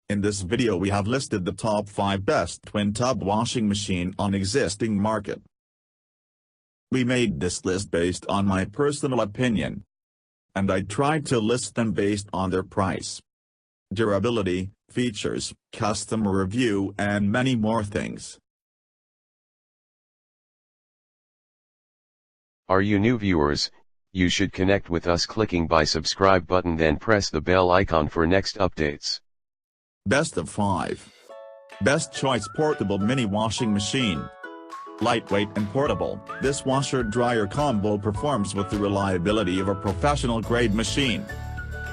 In this video we have listed the top 5 best twin tub washing machine on existing market. We made this list based on my personal opinion, and I tried to list them based on their price, durability, features, customer review and many more things. Are you new viewers? You should connect with us clicking by subscribe button, then press the bell icon for next updates. Best of 5. Best choice: portable mini washing machine. Lightweight and portable, this washer-dryer combo performs with the reliability of a professional-grade machine.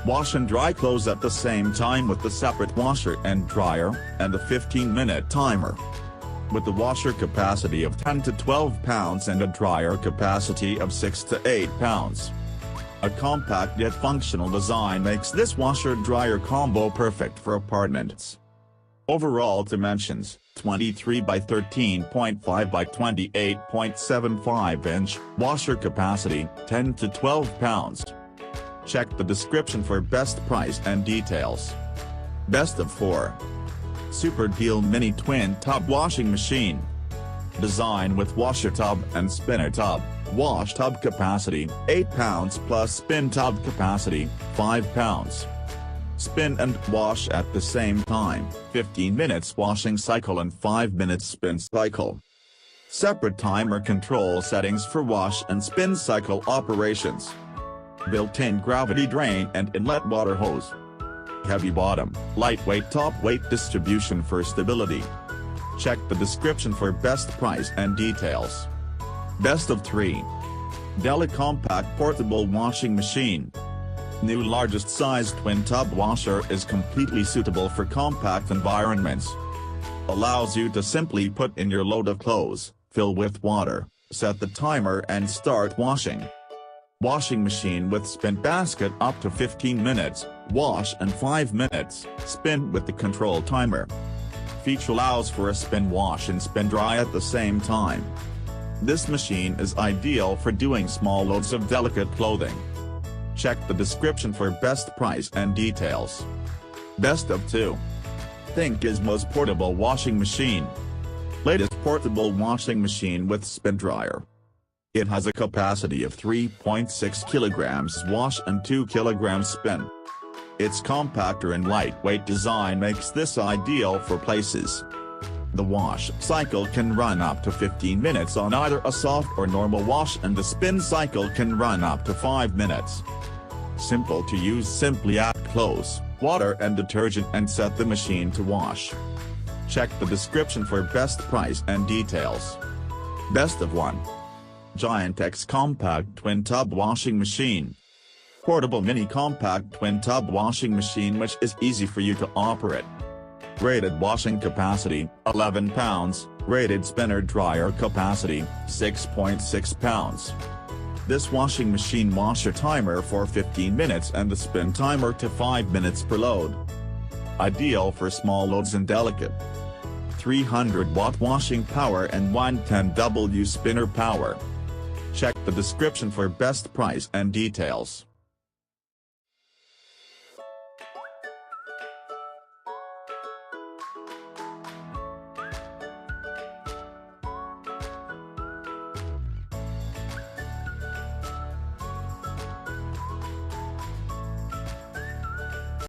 Wash and dry clothes at the same time with the separate washer and dryer, and a 15-minute timer. With the washer capacity of 10 to 12 pounds and a dryer capacity of 6 to 8 pounds. A compact yet functional design makes this washer-dryer combo perfect for apartments. Overall dimensions: 23 by 13.5 by 28.75 inch, washer capacity, 10 to 12 pounds. Check the description for best price and details. Best of 4. Super Deal Mini Twin Tub Washing Machine. Design with washer tub and spinner tub. Wash tub capacity, 8 pounds plus spin tub capacity, 5 pounds. Spin and wash at the same time, 15 minutes washing cycle and 5 minutes spin cycle. Separate timer control settings for wash and spin cycle operations. Built-in gravity drain and inlet water hose. Heavy bottom, lightweight top weight distribution for stability. Check the description for best price and details. Best of 3. DELLA Compact Portable Washing Machine. New largest size twin tub washer is completely suitable for compact environments. Allows you to simply put in your load of clothes, fill with water, set the timer and start washing. Washing machine with spin basket up to 15 minutes, wash and 5 minutes, spin with the control timer. Feature allows for a spin wash and spin dry at the same time. This machine is ideal for doing small loads of delicate clothing. Check the description for best price and details. Best of 2. Think Gizmos Portable Washing Machine. Latest portable washing machine with spin dryer. It has a capacity of 3.6 kilograms wash and 2 kilograms spin. Its compactor and lightweight design makes this ideal for places. The wash cycle can run up to 15 minutes on either a soft or normal wash, and the spin cycle can run up to 5 minutes. Simple to use: simply add clothes, water and detergent and set the machine to wash. Check the description for best price and details. Best of 1. Giantex Compact Twin Tub Washing Machine. Portable mini compact twin tub washing machine which is easy for you to operate. Rated washing capacity, 11 pounds, rated spinner dryer capacity, 6.6 pounds. This washing machine washer timer for 15 minutes and the spin timer to 5 minutes per load. Ideal for small loads and delicate. 300-watt washing power and 110W spinner power. Check the description for best price and details.